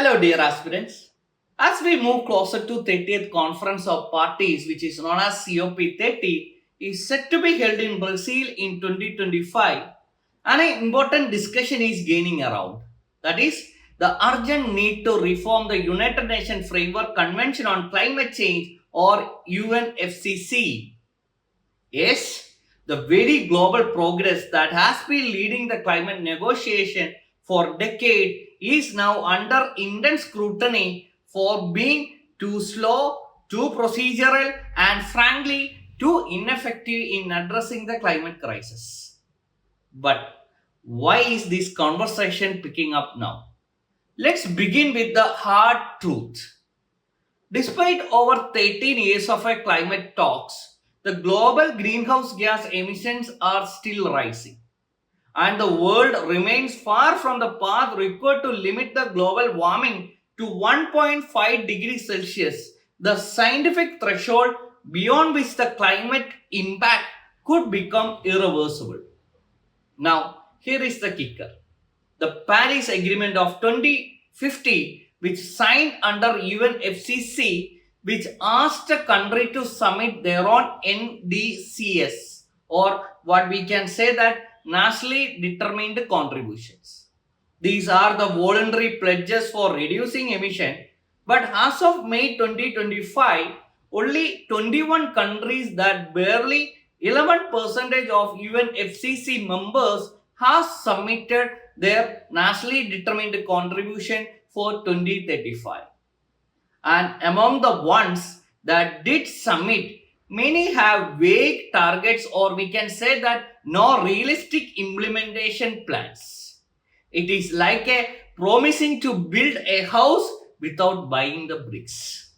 Hello, dear aspirants. As we move closer to 30th Conference of Parties, which is known as COP30, is set to be held in Brazil in 2025, and an important discussion is gaining around. That is, the urgent need to reform the United Nations Framework Convention on Climate Change or UNFCCC. Yes, the very global progress that has been leading the climate negotiation for decades is now under intense scrutiny for being too slow, too procedural, and frankly, too ineffective in addressing the climate crisis. But why is this conversation picking up now? Let's begin with the hard truth. Despite over 13 years of a climate talks, the global greenhouse gas emissions are still rising, and the world remains far from the path required to limit the global warming to 1.5 degrees Celsius, the scientific threshold beyond which the climate impact could become irreversible. Now, here is the kicker. The Paris Agreement of 2050, which signed under UNFCCC, which asked a country to submit their own NDCs, or what we can say that nationally determined contributions. These are the voluntary pledges for reducing emission, but as of May 2025, only 21 countries that barely 11% of UNFCCC members have submitted their nationally determined contribution for 2035. And among the ones that did submit, many have vague targets, or we can say that no realistic implementation plans. It is like a promising to build a house without buying the bricks.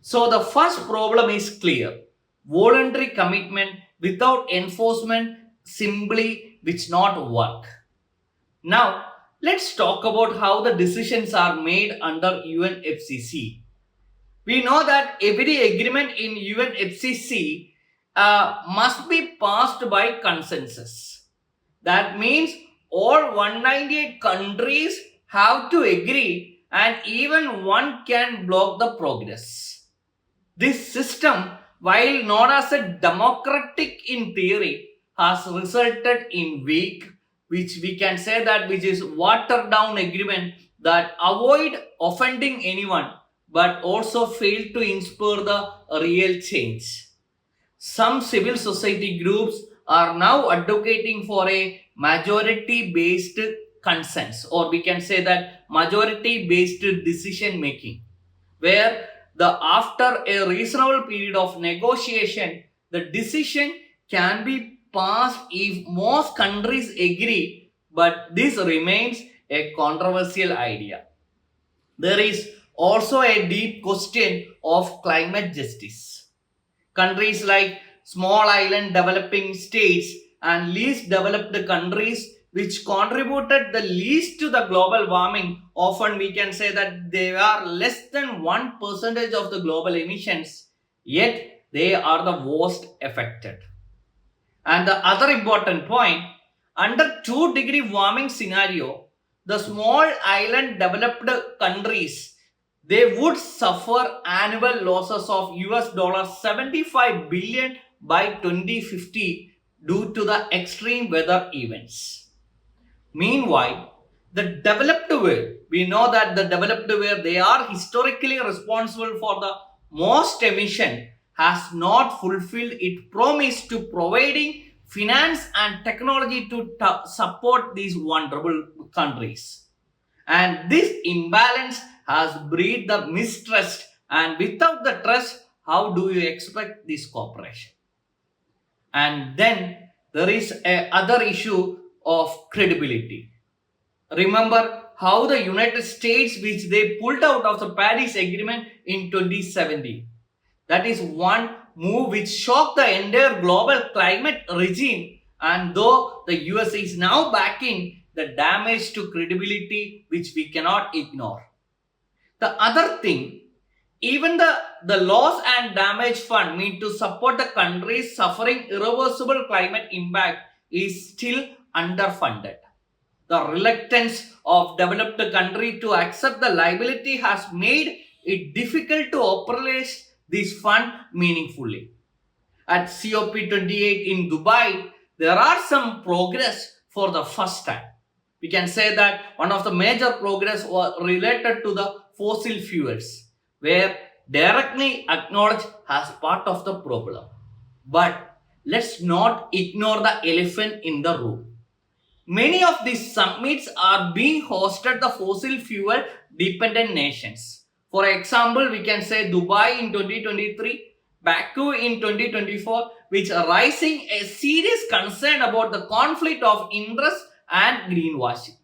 So the first problem is clear. Voluntary commitment without enforcement simply which not work. Now, let's talk about how the decisions are made under UNFCCC. We know that every agreement in UNFCCC must be passed by consensus. That means all 198 countries have to agree, and even one can block the progress. This system, while not as a democratic in theory, has resulted in weak, which we can say that which is watered down agreement that avoid offending anyone but also fail to inspire the real change. Some civil society groups are now advocating for a majority based consent, or we can say that majority based decision making, where the after a reasonable period of negotiation the decision can be passed if most countries agree, but this remains a controversial idea. There is also a deep question of climate justice. Countries like small island developing states and least developed countries which contributed the least to the global warming, often we can say that they are less than 1% of the global emissions, yet they are the most affected. And the other important point, under 2-degree warming scenario, the small island developed countries, they would suffer annual losses of US 75 billion by 2050 due to the extreme weather events. Meanwhile, the developed world, we know that the developed world, they are historically responsible for the most emission, has not fulfilled its promise to providing finance and technology to support these vulnerable countries. And this imbalance has breed the mistrust, and without the trust, how do you expect this cooperation? And then there is a other issue of credibility. Remember how the United States, which they pulled out of the Paris Agreement in 2017. That is one move which shocked the entire global climate regime, and though the US is now backing, the damage to credibility which we cannot ignore. The other thing, even the loss and damage fund meant to support the countries suffering irreversible climate impact is still underfunded. The reluctance of developed country to accept the liability has made it difficult to operate this fund meaningfully. At COP28 in Dubai, there are some progress for the first time. We can say that one of the major progress was related to the fossil fuels, where directly acknowledged as part of the problem. But let's not ignore the elephant in the room. Many of these summits are being hosted the fossil fuel dependent nations. For example, we can say Dubai in 2023, Baku in 2024, which are raising a serious concern about the conflict of interest and greenwashing.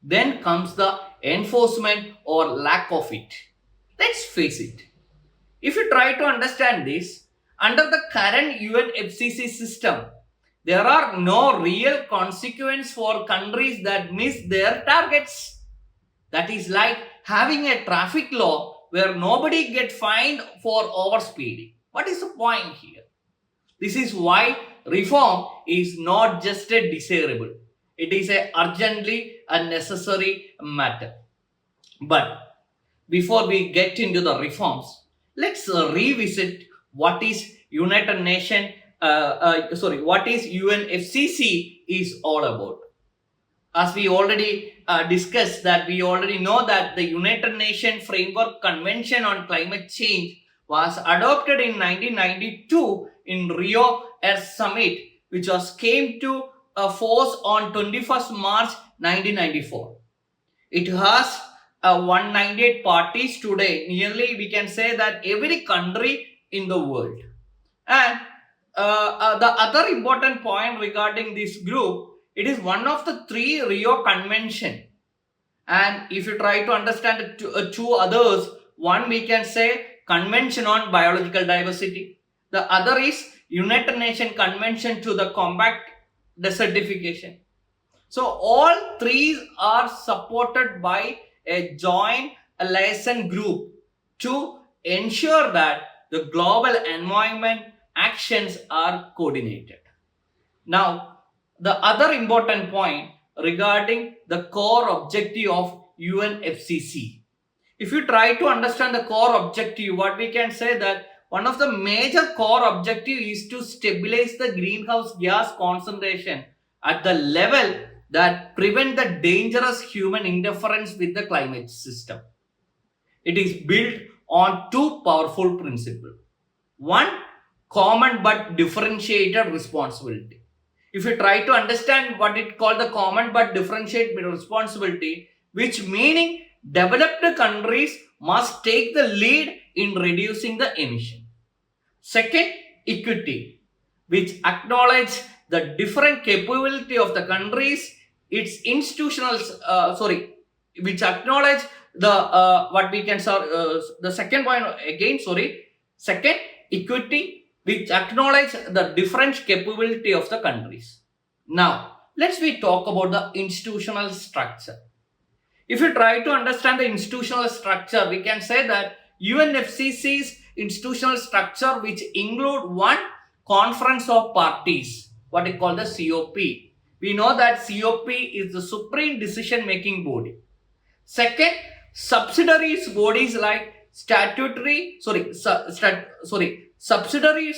Then comes the enforcement or lack of it. Let's face it. If you try to understand this, under the current UNFCCC system, there are no real consequences for countries that miss their targets. That is like having a traffic law where nobody gets fined for overspeeding. What is the point here? This is why reform is not just a desirable, it is a urgently a necessary matter. But before we get into the reforms, let's revisit what is United Nation. What is UNFCCC is all about. As we already discussed, that we already know that the United Nations Framework Convention on Climate Change was adopted in 1992 in Rio Earth Summit, which was came to force on 21st March 1994. It has 198 parties today. Nearly, we can say that every country in the world. And the other important point regarding this group, it is one of the three Rio Convention. And if you try to understand two others, one we can say Convention on Biological Diversity. The other is United Nations Convention to the Combat Desertification. So all three are supported by a joint liaison group to ensure that the global environment actions are coordinated. Now, the other important point regarding the core objective of UNFCCC. If you try to understand the core objective, what we can say that one of the major core objective is to stabilize the greenhouse gas concentration at the level that prevent the dangerous human interference with the climate system. It is built on two powerful principles. One, common but differentiated responsibility. If you try to understand what it called the common but differentiated responsibility, which meaning developed countries must take the lead in reducing the emission. Second, equity, which acknowledge the different capability of the countries, its institutional, which acknowledge the what we can the second point again, second, equity, which acknowledge the different capability of the countries. Now, let's we talk about the institutional structure. If you try to understand the institutional structure, we can say that UNFCCC's institutional structure, which include one, conference of parties, what we call the COP. We know that COP is the supreme decision making body. Second, subsidiaries bodies like subsidiaries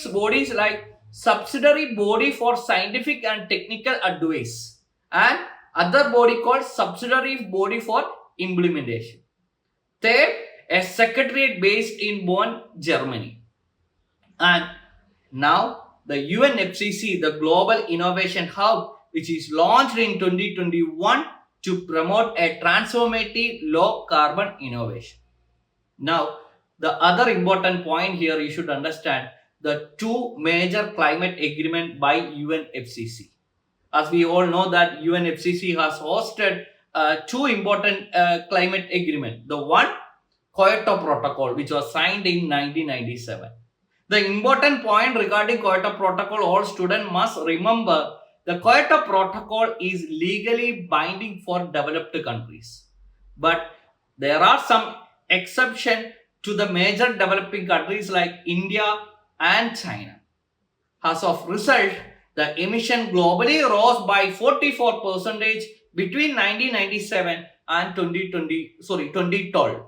bodies like subsidiary body for scientific and technical advice, and other body called subsidiary body for implementation. Third, a secretariat based in Bonn, Germany. And now the UNFCCC, the Global Innovation Hub, which is launched in 2021 to promote a transformative low carbon innovation. Now, the other important point here you should understand the two major climate agreement by UNFCCC. As we all know that UNFCCC has hosted two important climate agreement. The one, Kyoto Protocol, which was signed in 1997. The important point regarding Kyoto Protocol, all students must remember the Kyoto Protocol is legally binding for developed countries. But there are some exceptions to the major developing countries like India and China. As of result, the emission globally rose by 44% between 1997 and 2012.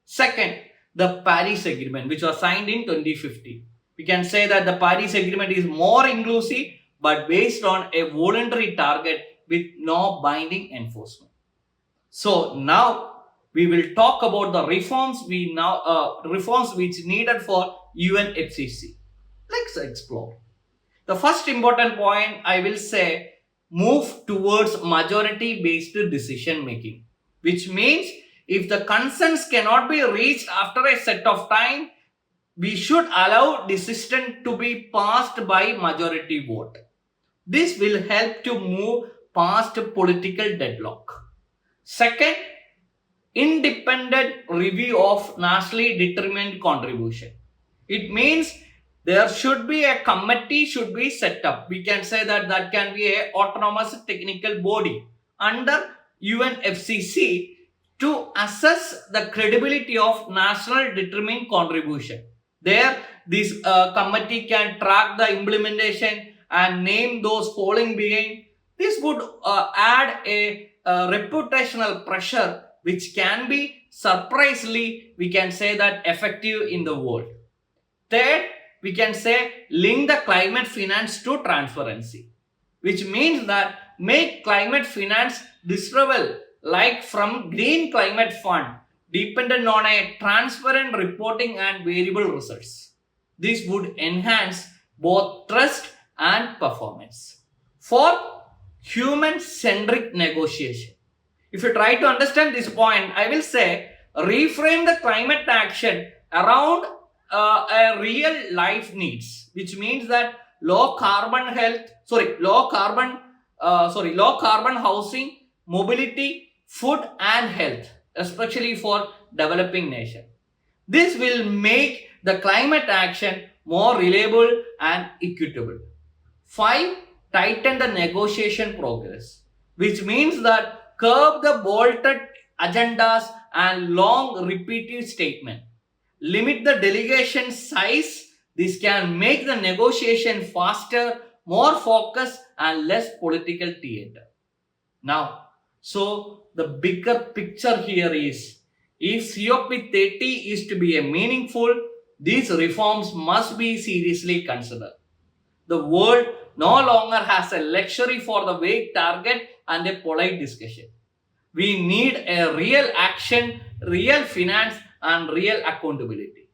Second, the Paris Agreement, which was signed in 2050. We can say that the Paris Agreement is more inclusive but based on a voluntary target with no binding enforcement. So now we will talk about the reforms which needed for UNFCCC. Let's explore. The first important point I will say, move towards majority based decision making, which means if the consensus cannot be reached after a set of time, we should allow decision to be passed by majority vote. This will help to move past political deadlock. Second, independent review of nationally determined contribution. It means there should be a committee should be set up. We can say that that can be a autonomous technical body under UNFCCC to assess the credibility of national determined contribution. There, this committee can track the implementation and name those falling behind. This would add a reputational pressure which can be surprisingly, we can say that, effective in the world. Third, we can say link the climate finance to transparency, which means that make climate finance distributable like from Green Climate Fund dependent on a transparent reporting and variable results. This would enhance both trust and performance. Fourth, human-centric negotiation. If you try to understand this point, I will say reframe the climate action around a real life needs, which means that low carbon housing, mobility, food and health, especially for developing nation. This will make the climate action more reliable and equitable. 5. Tighten the negotiation progress, which means that curb the bolted agendas and long repeated statement. Limit the delegation size. This can make the negotiation faster, more focused and less political theater. Now, so the bigger picture here is, if COP30 is to be a meaningful, these reforms must be seriously considered. The world no longer has a luxury for the vague target and a polite discussion. We need a real action, real finance, and real accountability.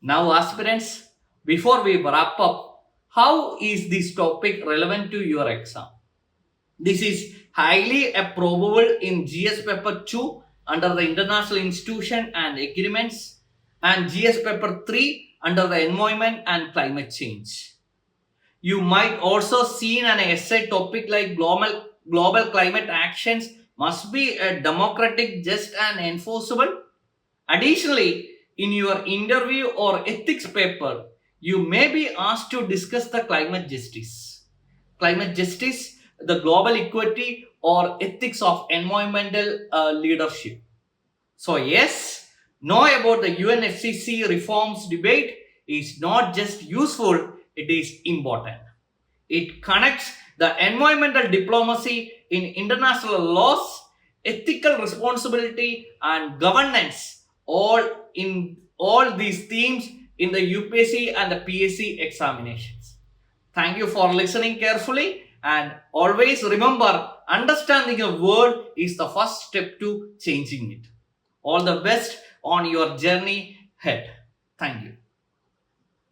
Now, aspirants, before we wrap up, how is this topic relevant to your exam? This is highly probable in GS paper 2 under the international institution and agreements, and GS paper 3 under the environment and climate change. You might also see an essay topic like global climate actions must be a democratic, just and enforceable. Additionally, in your interview or ethics paper, you may be asked to discuss the climate justice. Climate justice, the global equity, or ethics of environmental leadership. So yes, know about the UNFCCC reforms debate is not just useful, it is important. It connects the environmental diplomacy in international laws, ethical responsibility and governance, all these themes in the UPSC and the PSC examinations. Thank you for listening carefully, and always remember, understanding a word is the first step to changing it. All the best on your journey ahead. Thank you.